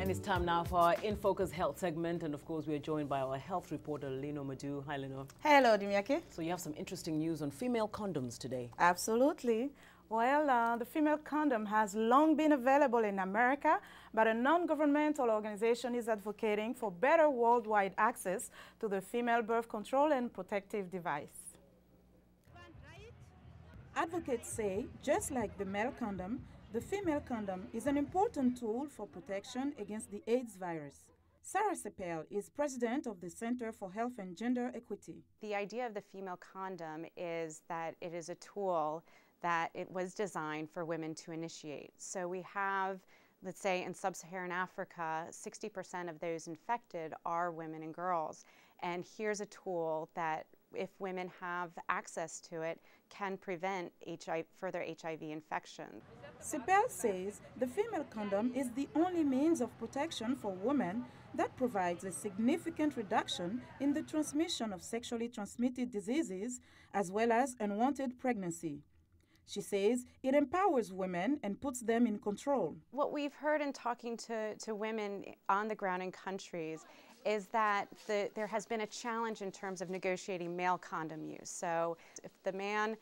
And it's time now for our In Focus Health segment. And of course, we are joined by our health reporter, Lindord Moudou. Hi, Lindord. Hello, Dimiake. So you have some interesting news on female condoms today. Absolutely. Well, the female condom has long been available in America, but a non-governmental organization is advocating for better worldwide access to the female birth control and protective device. Advocates say, just like the male condom, the female condom is an important tool for protection against the AIDS virus. Sarah Sepel is president of the Center for Health and Gender Equity. The idea of the female condom is that it is a tool that it was designed for women to initiate. So we have, let's say in sub-Saharan Africa, 60% of those infected are women and girls. And here's a tool that, if women have access to it, can prevent further HIV infection. Sepel says the female condom is the only means of protection for women that provides a significant reduction in the transmission of sexually transmitted diseases as well as unwanted pregnancy. She says it empowers women and puts them in control. What we've heard in talking to women on the ground in countries is that there has been a challenge in terms of negotiating male condom use. So if the man,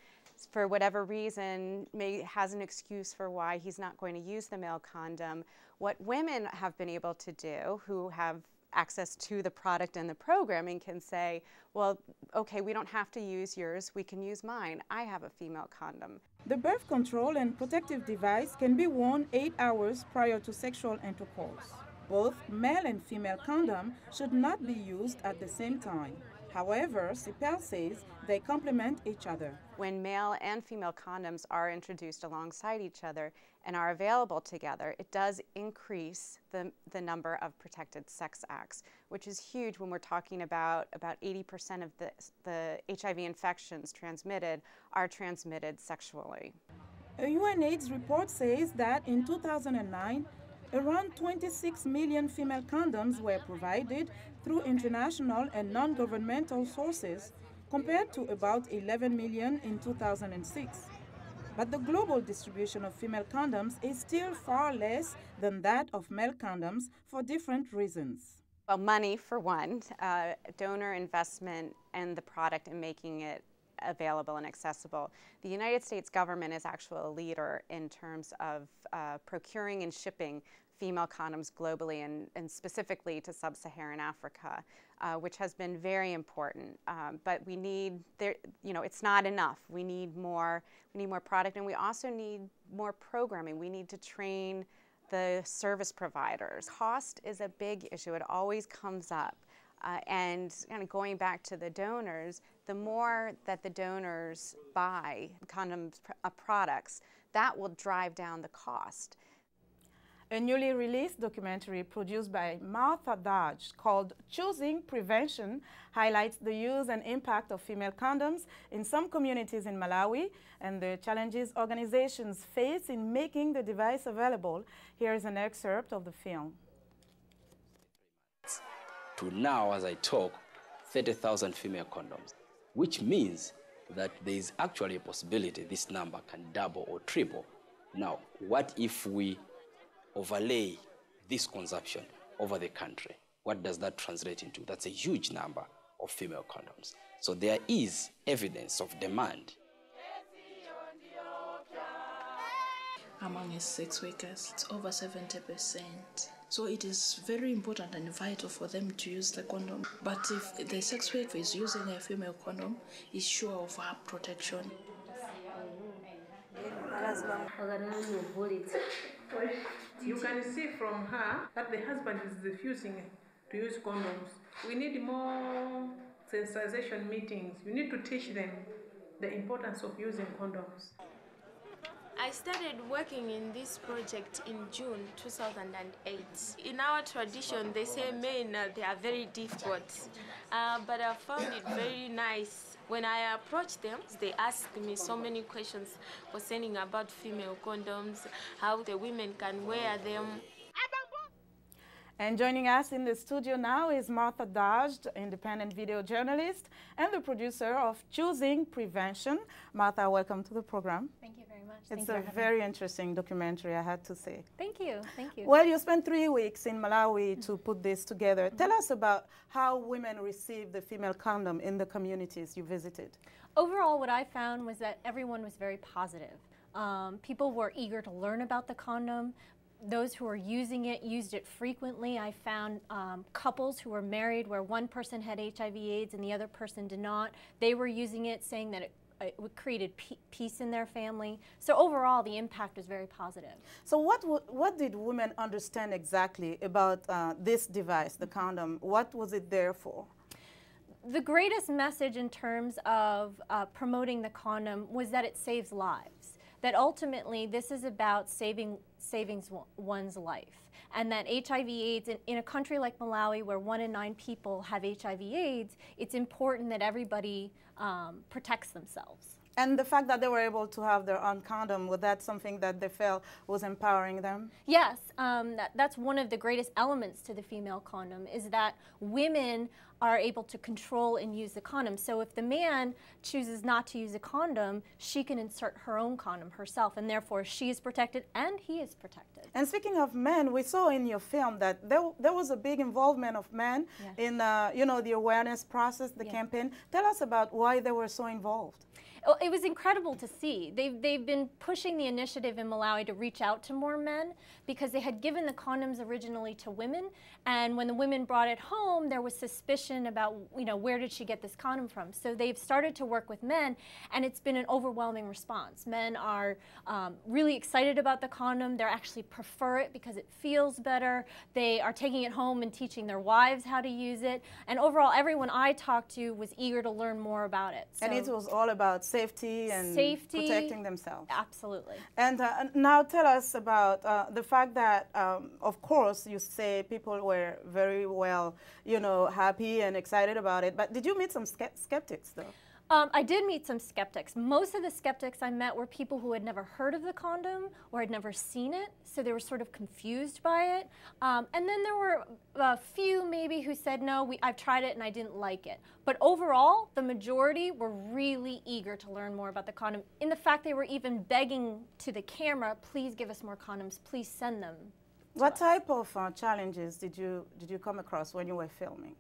for whatever reason, has an excuse for why he's not going to use the male condom, what women have been able to do, who have access to the product and the programming, can say, well, okay, we don't have to use yours, we can use mine. I have a female condom. The birth control and protective device can be worn 8 hours prior to sexual intercourse. Both male and female condom should not be used at the same time. However, Sepel says they complement each other. When male and female condoms are introduced alongside each other and are available together, it does increase the number of protected sex acts, which is huge when we're talking about 80% of the HIV infections transmitted are transmitted sexually. A UNAIDS report says that in 2009, around 26 million female condoms were provided through international and non-governmental sources, compared to about 11 million in 2006. But the global distribution of female condoms is still far less than that of male condoms for different reasons. Well, money for one, donor investment and the product and making it available and accessible. The United States government is actually a leader in terms of procuring and shipping female condoms globally and specifically to sub-Saharan Africa, which has been very important. But we need, it's not enough. We need more product, and we also need more programming. We need to train the service providers. Cost is a big issue. It always comes up. And kind of going back to the donors, the more that the donors buy condom products, that will drive down the cost. A newly released documentary produced by Martha Dodge called Choosing Prevention highlights the use and impact of female condoms in some communities in Malawi and the challenges organizations face in making the device available. Here is an excerpt of the film. To now, as I talk, 30,000 female condoms, which means that there is actually a possibility this number can double or triple. Now, what if we overlay this consumption over the country? What does that translate into? That's a huge number of female condoms. So there is evidence of demand. Among sex workers, it's over 70%. So it is very important and vital for them to use the condom. But if the sex worker is using a female condom, is sure of her protection. You can see from her that the husband is refusing to use condoms. We need more sensitization meetings. We need to teach them the importance of using condoms. I started working in this project in June 2008. In our tradition, they say men, they are very difficult, but I found it very nice. When I approached them, they asked me so many questions concerning about female condoms, how the women can wear them. And joining us in the studio now is Martha Dodge, independent video journalist and the producer of Choosing Prevention. Martha, welcome to the program. Thank you very much. It's a very interesting documentary, I had to say. Thank you. Thank you. Well, you spent 3 weeks in Malawi to put this together. Tell us about how women receive the female condom in the communities you visited. Overall, what I found was that everyone was very positive. People were eager to learn about the condom. Those who were using it used it frequently. I found couples who were married where one person had HIV/AIDS and the other person did not. They were using it, saying that it created peace in their family. So overall, the impact was very positive. So what did women understand exactly about this device, the condom? What was it there for? The greatest message in terms of promoting the condom was that it saves lives. That ultimately this is about saving one's life, and that HIV/AIDS in a country like Malawi where 1 in 9 people have HIV/AIDS, it's important that everybody protects themselves. And the fact that they were able to have their own condom, was that something that they felt was empowering them? Yes, that's one of the greatest elements to the female condom, is that women are able to control and use the condom. So if the man chooses not to use a condom, she can insert her own condom herself, and therefore she is protected and he is protected. And speaking of men, we saw in your film that there was a big involvement of men in the awareness process, the campaign. Tell us about why they were so involved. It was incredible to see. They've been pushing the initiative in Malawi to reach out to more men because they had given the condoms originally to women, and when the women brought it home, there was suspicion about, where did she get this condom from? So they've started to work with men, and it's been an overwhelming response. Men are really excited about the condom. They actually prefer it because it feels better. They are taking it home and teaching their wives how to use it. And overall, everyone I talked to was eager to learn more about it. So, and it was all about safety and protecting themselves. Absolutely. And now tell us about the fact that, of course, you say people were very well, happy and excited about it. But did you meet some skeptics, though? I did meet some skeptics. Most of the skeptics I met were people who had never heard of the condom or had never seen it, so they were sort of confused by it. And then there were a few maybe who said, no, I've tried it and I didn't like it. But overall, the majority were really eager to learn more about the condom. In the fact they were even begging to the camera, please give us more condoms, please send them. What type of challenges did you come across when you were filming?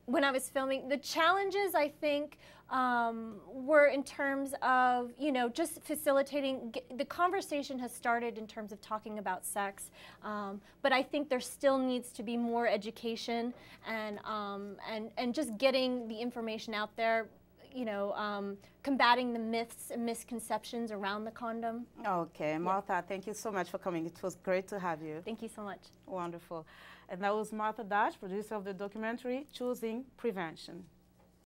When I was filming, the challenges, I think, were in terms of, just facilitating. The conversation has started in terms of talking about sex, but I think there still needs to be more education and just getting the information out there, combating the myths and misconceptions around the condom. Okay, Martha, thank you so much for coming. It was great to have you. Thank you so much. Wonderful. And that was Martha Dodge, producer of the documentary Choosing Prevention.